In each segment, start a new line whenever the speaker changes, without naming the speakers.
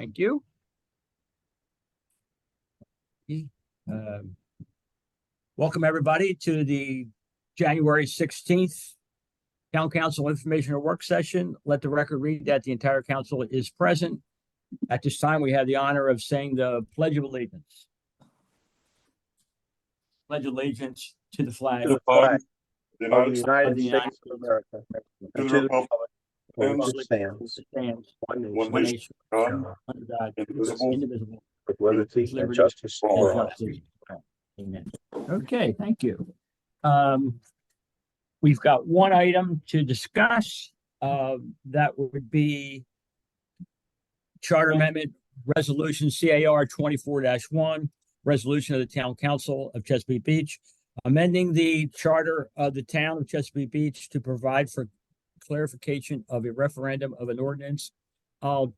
Thank you. Welcome everybody to the January 16th Town Council Informational Work Session. Let the record read that the entire council is present. At this time, we have the honor of saying the Pledge of Allegiance. Pledge allegiance to the flag
To the flag
of the United States of America,
to the republic
for which
and
it stands,
stands
one
one
nation,
nation, God,
under God,
indivisible,
indivisible,
with liberty and
liberty
justice
and
for all.
justice. Amen. Okay, thank you. We've got one item to discuss. That would be Charter Amendment Resolution CAR 24-1, resolution of the Town Council of Chesapeake Beach, amending the charter of the Town of Chesapeake Beach to provide for clarification of a referendum of an ordinance. I'll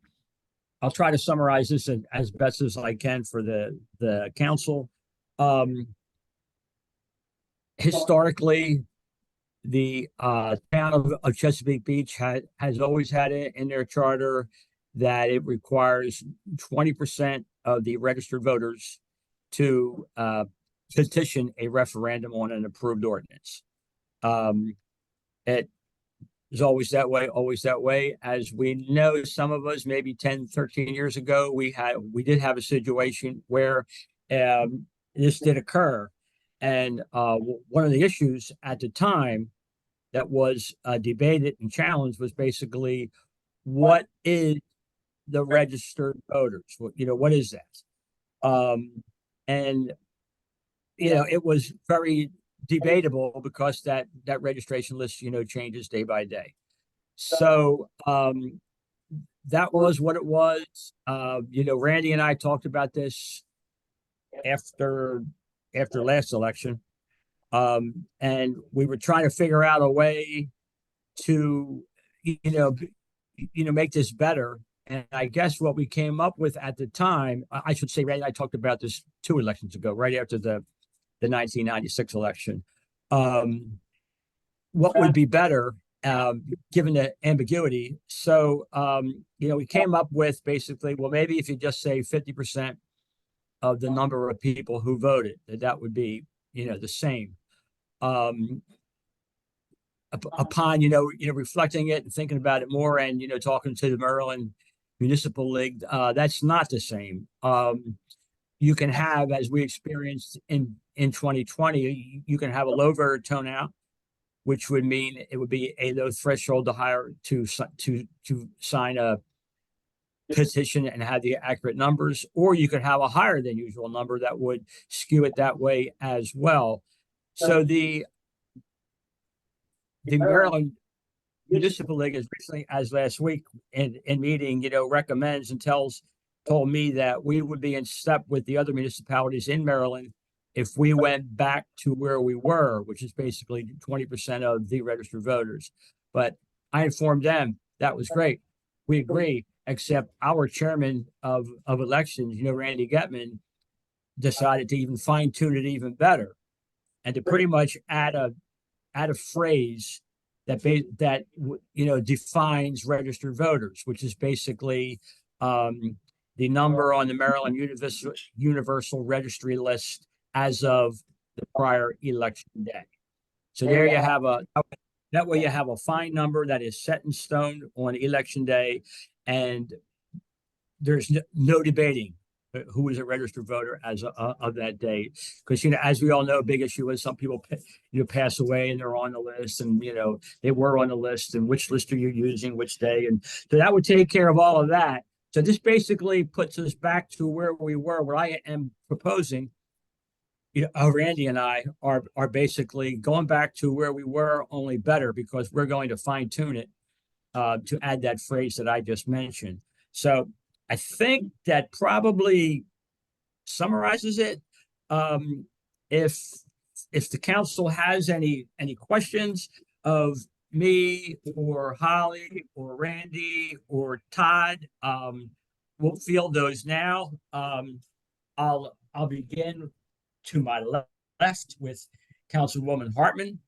try to summarize this as best as I can for the council. Historically, the town of Chesapeake Beach has always had it in their charter that it requires 20% of the registered voters to petition a referendum on an approved ordinance. It is always that way. As we know, some of us, maybe 10, 13 years ago, we did have a situation where this did occur. And one of the issues at the time that was debated and challenged was basically, what is the registered voters? What is that? And it was very debatable because that registration list changes day by day. So that was what it was. Randy and I talked about this after last election, and we were trying to figure out a way to make this better. And I guess what we came up with at the time, I should say, Randy and I talked about this 2 elections ago, right after the 1996 election. What would be better, given the ambiguity? So, we came up with basically, well, maybe if you just say 50% of the number of people who voted, that would be, the same. Upon, reflecting it and thinking about it more and, talking to the Maryland Municipal League, that's not the same. You can have, as we experienced in 2020, you can have a low voter turnout, which would mean it would be a low threshold to sign a petition and have the accurate numbers, or you could have a higher than usual number that would skew it that way as well. So the Maryland Municipal League, as recently as last week in meeting, recommends and told me that we would be in step with the other municipalities in Maryland if we went back to where we were, which is basically 20% of the registered voters. But I informed them that was great. We agree, except our chairman of elections, Randy Getman, decided to even fine tune it even better, and to pretty much add a phrase that defines registered voters, which is basically the number on the Maryland Universal Registry list as of the prior election day. So there you have that way you have a fine number that is set in stone on election day, and there's no debating who is a registered voter as of that day. Because, as we all know, a big issue is some people, pass away and they're on the list, and, they were on the list, and which list are you using, which day. And so that would take care of all of that. So this basically puts us back to where we were. What I am proposing, Randy and I are basically going back to where we were, only better, because we're going to fine tune it to add that phrase that I just mentioned. So I think that probably summarizes it. If the council has any questions of me or Holly or Randy or Todd, we'll field those now. I'll begin to my left with Councilwoman Hartman.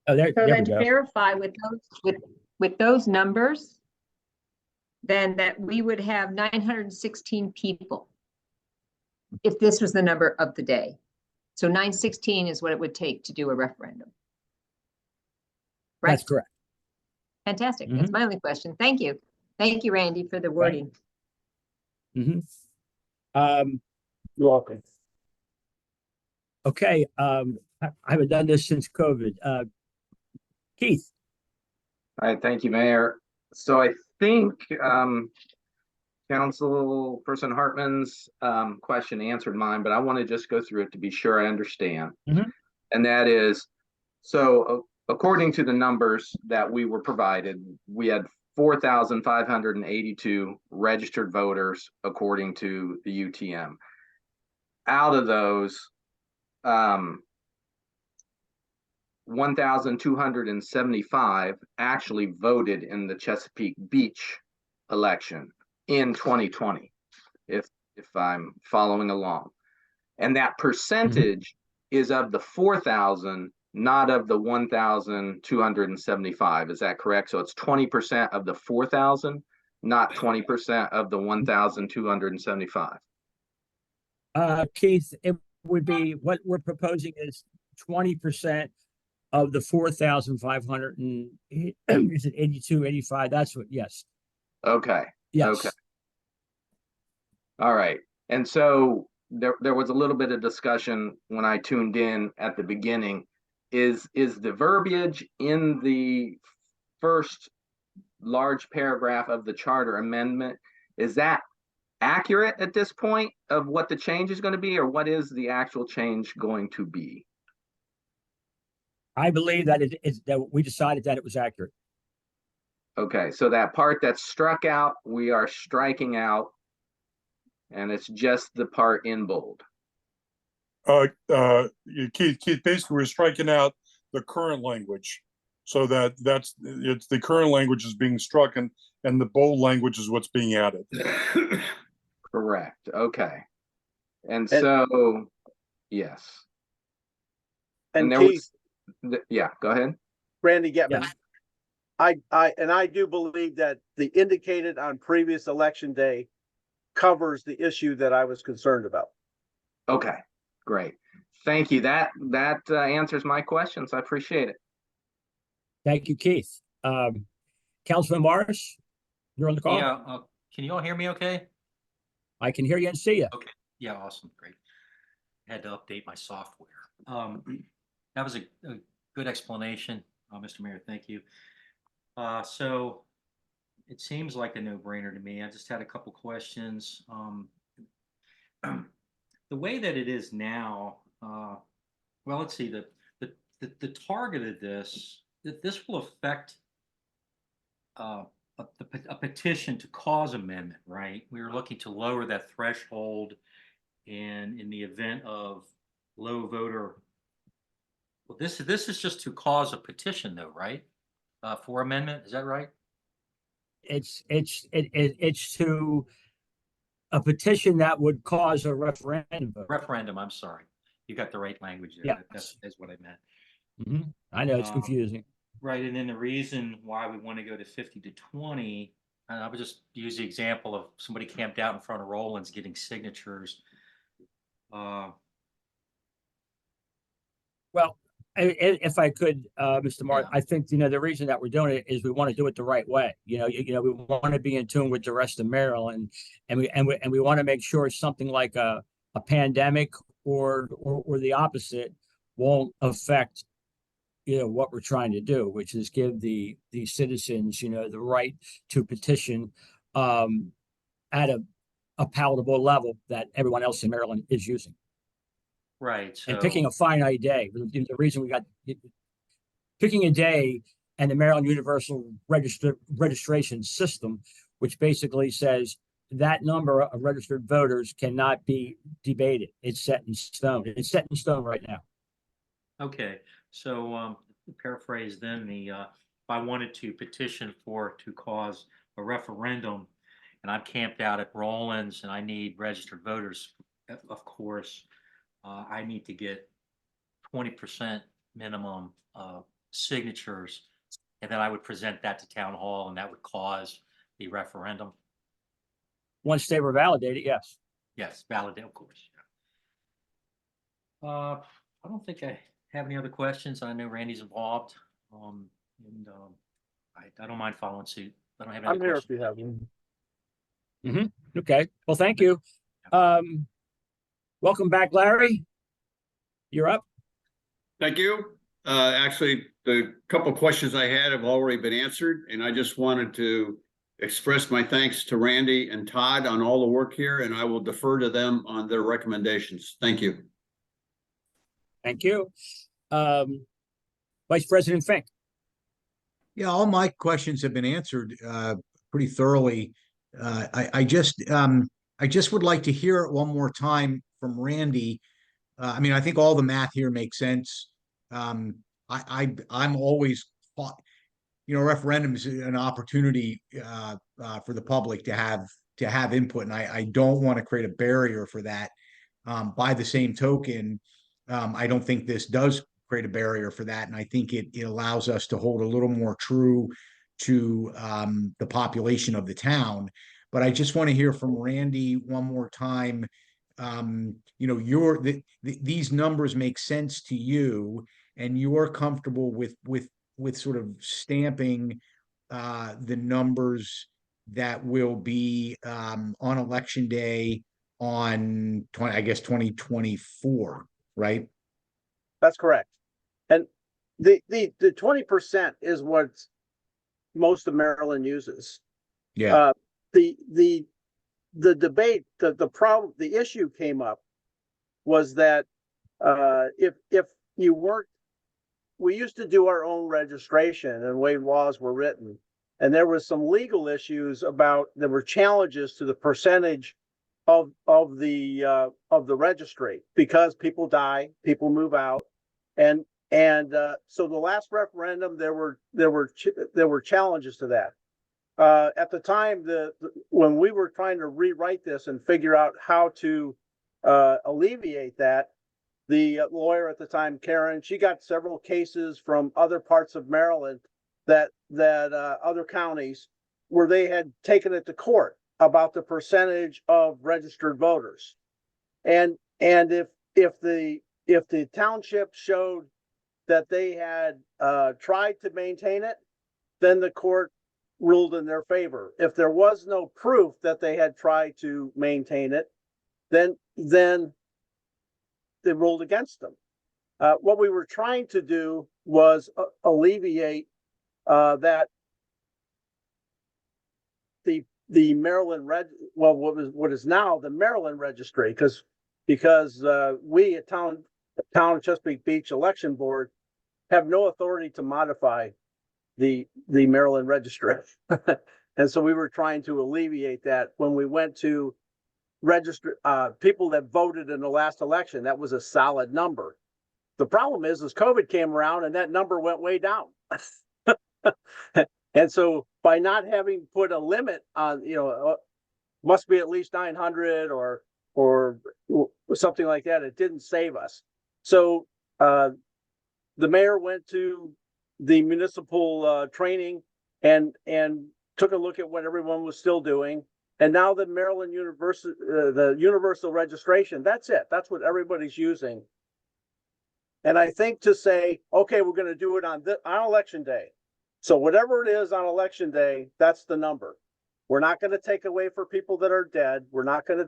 Oh, there
So
we
then to
go.
verify with those numbers, then that we would have 916 people if this was the number of the day. So 916 is what it would take to do a referendum. Right?
That's correct.
Fantastic. That's my only question. Thank you. Thank you, Randy, for the wording.
Mhm.
You're welcome.
Okay, I haven't done this since COVID. Keith,
All right, thank you, Mayor. So I think Councilperson Hartman's question answered mine, but I want to just go through it to be sure I understand.
Mhm.
And that is, so according to the numbers that we were provided, we had 4,582 registered voters according to the UTM. Out of those, 1,275 actually voted in the Chesapeake Beach election in 2020, if I'm following along. And that percentage is of the 4,000, not of the 1,275. Is that correct? So it's 20% of the 4,000, not 20% of the 1,275.
Keith, it would be, what we're proposing is 20% of the 4,500 and is it 82, 85? That's what, yes.
Okay.
Yes.
Okay. All right. And so there was a little bit of discussion when I tuned in at the beginning. Is the verbiage in the first large paragraph of the charter amendment, is that accurate at this point of what the change is going to be, or what is the actual change going to be?
I believe that it is that we decided that it was accurate.
Okay, so that part that's struck out, we are striking out, and it's just the part in bold.
Keith, basically we're striking out the current language, so it's the current language is being struck, and the bold language is what's being added.
Correct. Okay. And so, yes.
And
there
Keith,
was, yeah, go ahead.
Randy Getman,
Yes.
I do believe that the indicated on previous election day covers the issue that I was concerned about.
Okay, great. Thank you. That answers my questions. I appreciate it.
Thank you, Keith. Councilman Morris, you're on the call.
Yeah, can you all hear me okay?
I can hear you and see you.
Okay, yeah, awesome, great. I had to update my software. That was a good explanation, Mr. Mayor, thank you. So it seems like a no-brainer to me. I just had a couple questions. The way that it is now, well, let's see, the target of this, that this will affect a petition to cause amendment, right? We were looking to lower that threshold, and in the event of low voter, well, this is just to cause a petition, though, right? For amendment, is that right?
It's to a petition that would cause a referendum vote.
Referendum. I'm sorry, you got the right language there.
Yeah.
That's what I meant.
I know it's confusing.
Right, and then the reason why we want to go to 50 to 20, and I would just use the example of somebody camped out in front of Roland's getting signatures.
Well, if I could, Mr. Martin,
Yeah.
I think, the reason that we're doing it is we want to do it the right way. We want to be in tune with the rest of Maryland, and we want to make sure something like a pandemic or the opposite won't affect what we're trying to do, which is give the citizens the right to petition at a palatable level that everyone else in Maryland is using.
Right. So,
And picking a finite day. The reason we got picking a day and the Maryland Universal Registration System, which basically says that number of registered voters cannot be debated. It's set in stone. It's set in stone right now.
okay. So, to paraphrase then, if I wanted to petition to cause a referendum, and I'm camped out at Roland's and I need registered voters, of course, I need to get 20% minimum signatures. And then I would present that to town hall and that would cause the referendum.
Once they were validated, yes.
Yes, validate, of course. I don't think I have any other questions. I know Randy's involved. And I don't mind following suit. I don't have any
I'm
other
here if
questions.
you have them.
Okay, well, thank you. Welcome back, Larry. You're up.
Thank you. Actually, the couple questions I had have already been answered, and I just wanted to express my thanks to Randy and Todd on all the work here, and I will defer to them on their recommendations. Thank you.
Thank you. Vice President Fink.
Yeah, all my questions have been answered pretty thoroughly. I just would like to hear it one more time from Randy. I mean, I think all the math here makes sense. I'm always, referendum is an opportunity for the public to have input, and I don't want to create a barrier for that. By the same token, I don't think this does create a barrier for that, and I think it allows us to hold a little more true to the population of the town. But I just want to hear from Randy one more time. These numbers make sense to you, and you're comfortable with sort of stamping the numbers that will be on election day on 2024, right?
That's correct. And the 20% is what most of Maryland uses.
Yeah.
The debate, the problem, the issue came up was that if you weren't, we used to do our own registration and the way laws were written, and there was some legal issues about, there were challenges to the percentage of the registry, because people die, people move out, and so the last referendum there were challenges to that. At the time, when we were trying to rewrite this and figure out how to alleviate that, the lawyer at the time, Karen, she got several cases from other parts of Maryland that other counties where they had taken it to court about the percentage of registered voters, and if the township showed that they had tried to maintain it, then the court ruled in their favor. If there was no proof that they had tried to maintain it, then they ruled against them. What we were trying to do was alleviate that the Maryland what is now the Maryland registry, because we at town of Chesapeake Beach Election Board have no authority to modify the Maryland registry. And so we were trying to alleviate that when we went to register people that voted in the last election. That was a solid number. The problem is COVID came around and that number went way down. And so by not having put a limit on, must be at least 900 or something like that, it didn't save us. So the mayor went to the municipal training and took a look at what everyone was still doing. And now the Maryland the universal registration, that's it. That's what everybody's using. And I think to say, okay, we're going to do it on election day. So whatever it is on election day, that's the number. We're not going to take away for people that are dead. We're not going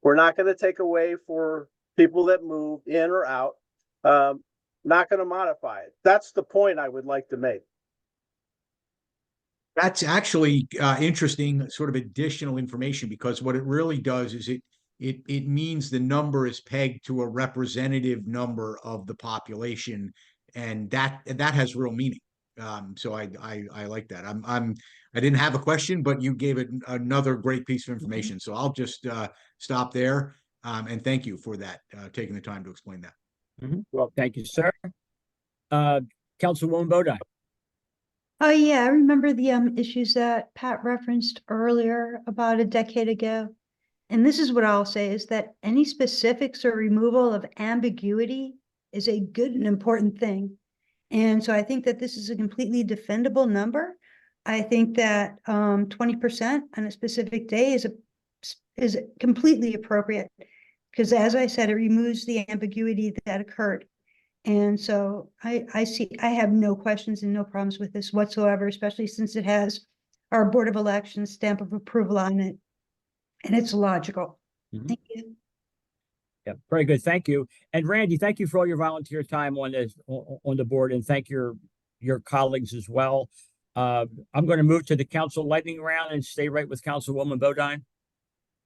to take away for people that move in or out. Not going to modify it. That's the point I would like to make.
That's actually interesting, sort of additional information, because what it really does is it means the number is pegged to a representative number of the population, and that has real meaning. So I like that. I didn't have a question, but you gave it another great piece of information. So I'll just stop there. And thank you for that, taking the time to explain that.
Well, thank you, sir. Councilwoman Bodine.
Oh, yeah, I remember the issues that Pat referenced earlier about a decade ago. And this is what I'll say, is that any specifics or removal of ambiguity is a good and important thing. And so I think that this is a completely defendable number. I think that 20% on a specific day is completely appropriate. Because as I said, it removes the ambiguity that occurred. And so I have no questions and no problems with this whatsoever, especially since it has our Board of Elections stamp of approval on it. And it's logical.
Mhm.
Thank you.
Yeah, very good. Thank you. And Randy, thank you for all your volunteer time on this, on the board, and thank your colleagues as well. I'm going to move to the council lightning round and stay right with Councilwoman Bodine.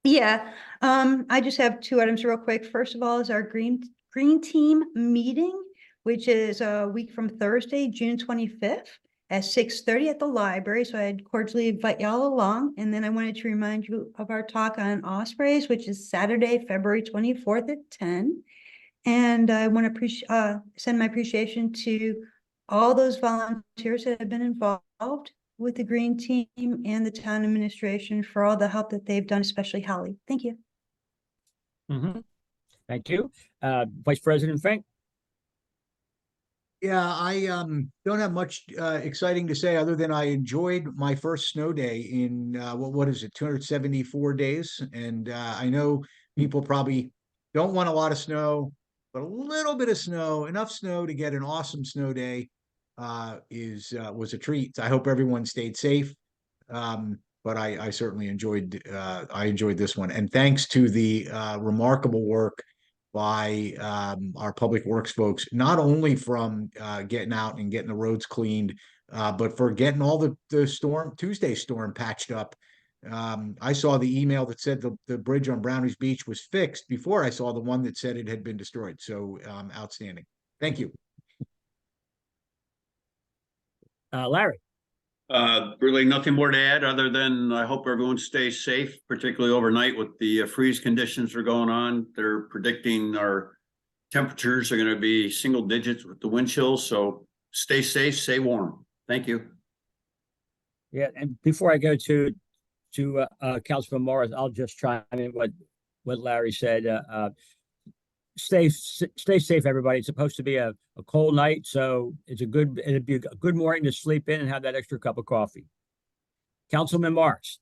Yeah, I just have two items real quick. First of all is our green team meeting, which is a week from Thursday, June 25th at 6:30 at the library. So I'd cordially invite y'all along. And then I wanted to remind you of our talk on ospreys, which is Saturday, February 24th at 10. And I want to send my appreciation to all those volunteers that have been involved with the green team and the town administration for all the help that they've done, especially Holly. Thank you.
Thank you. Vice President Fink.
Yeah, I don't have much exciting to say other than I enjoyed my first snow day in what is it, 274 days. And I know people probably don't want a lot of snow, but a little bit of snow, enough snow to get an awesome snow day was a treat. I hope everyone stayed safe. But I certainly enjoyed this one. And thanks to the remarkable work by our public works folks, not only from getting out and getting the roads cleaned, but for getting all the Tuesday storm patched up. I saw the email that said the bridge on Brownies Beach was fixed before I saw the one that said it had been destroyed. So outstanding. Thank you.
Larry.
Really nothing more to add other than I hope everyone stays safe, particularly overnight with the freeze conditions that are going on. They're predicting our temperatures are going to be single digits with the wind chills. So stay safe, stay warm. Thank you.
Yeah, and before I go to Councilman Morris, I'll just chime in what Larry said. Stay safe, everybody. It's supposed to be a cold night, so it'd be a good morning to sleep in and have that extra cup of coffee. Councilman Marks.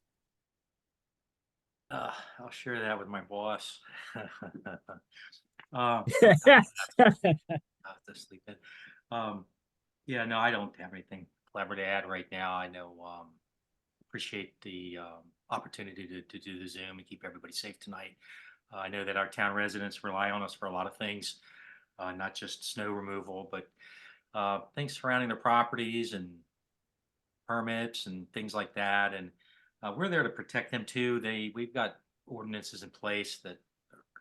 I'll share that with my boss. I'll have to sleep in. Yeah, no, I don't have anything clever to add right now. I know, appreciate the opportunity to do the Zoom and keep everybody safe tonight. I know that our town residents rely on us for a lot of things, not just snow removal, but things surrounding their properties and permits and things like that. And we're there to protect them too. We've got ordinances in place that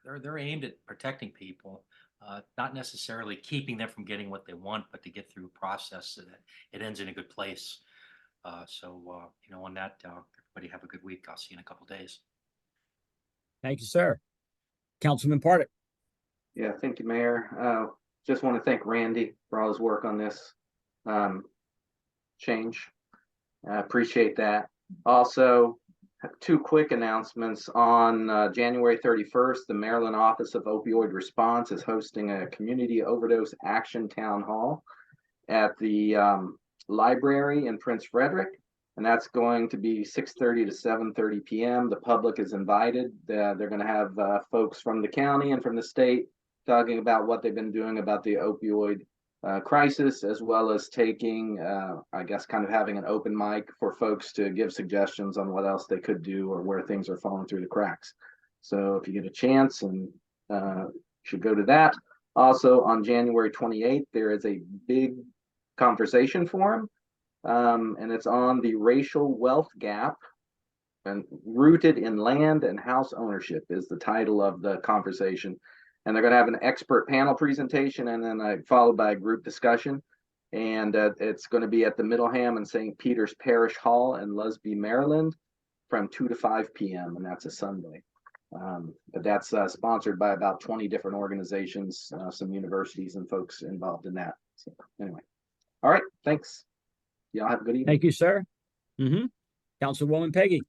they're aimed at protecting people, not necessarily keeping them from getting what they want, but to get through a process so that it ends in a good place. So on that, everybody have a good week. I'll see you in a couple of days.
Thank you, sir. Councilman Pardick.
Yeah, thank you, Mayor. Just want to thank Randy for all his work on this change. I appreciate that. Also, two quick announcements. On January 31st, the Maryland Office of Opioid Response is hosting a community overdose action town hall at the library in Prince Frederick. And that's going to be 6:30 to 7:30 p.m. The public is invited. They're going to have folks from the county and from the state talking about what they've been doing about the opioid crisis, as well as taking, I guess, kind of having an open mic for folks to give suggestions on what else they could do or where things are falling through the cracks. So if you get a chance, and should go to that. Also on January 28th, there is a big conversation forum. And it's on the racial wealth gap and rooted in land and house ownership is the title of the conversation. And they're going to have an expert panel presentation and then followed by a group discussion. And it's going to be at the Middleham and St. Peter's Parish Hall in Lusby, Maryland from 2 to 5 p.m. And that's a Sunday. But that's sponsored by about 20 different organizations, some universities and folks involved in that. So anyway, all right, thanks. Y'all have a good evening.
Thank you, sir. Councilwoman Peggy.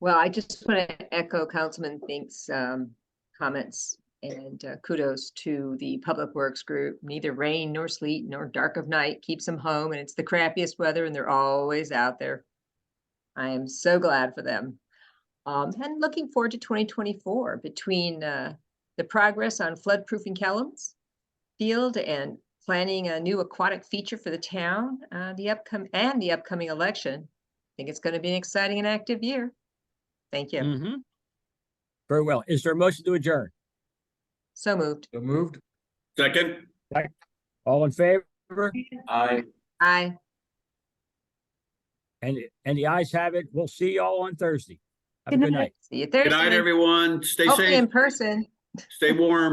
Well, I just want to echo Councilman Fink's comments And kudos to the Public Works group. Neither rain nor sleet nor dark of night keeps them home, and it's the crappiest weather and they're always out there. I am so glad for them. And looking forward to 2024 between the progress on flood-proofing Kellums Field and planning a new aquatic feature for the town, the upcoming election. I think it's going to be an exciting and active year. Thank you.
Mm-hmm. Very well. Is there a motion to adjourn?
So moved.
So moved.
Second,
All in favor?
I.
Aye.
And the ayes have it. We'll see y'all on Thursday. Have a
Good
good
night.
night.
See you Thursday.
good night, everyone. Stay
Hopefully
safe,
in person.
stay warm.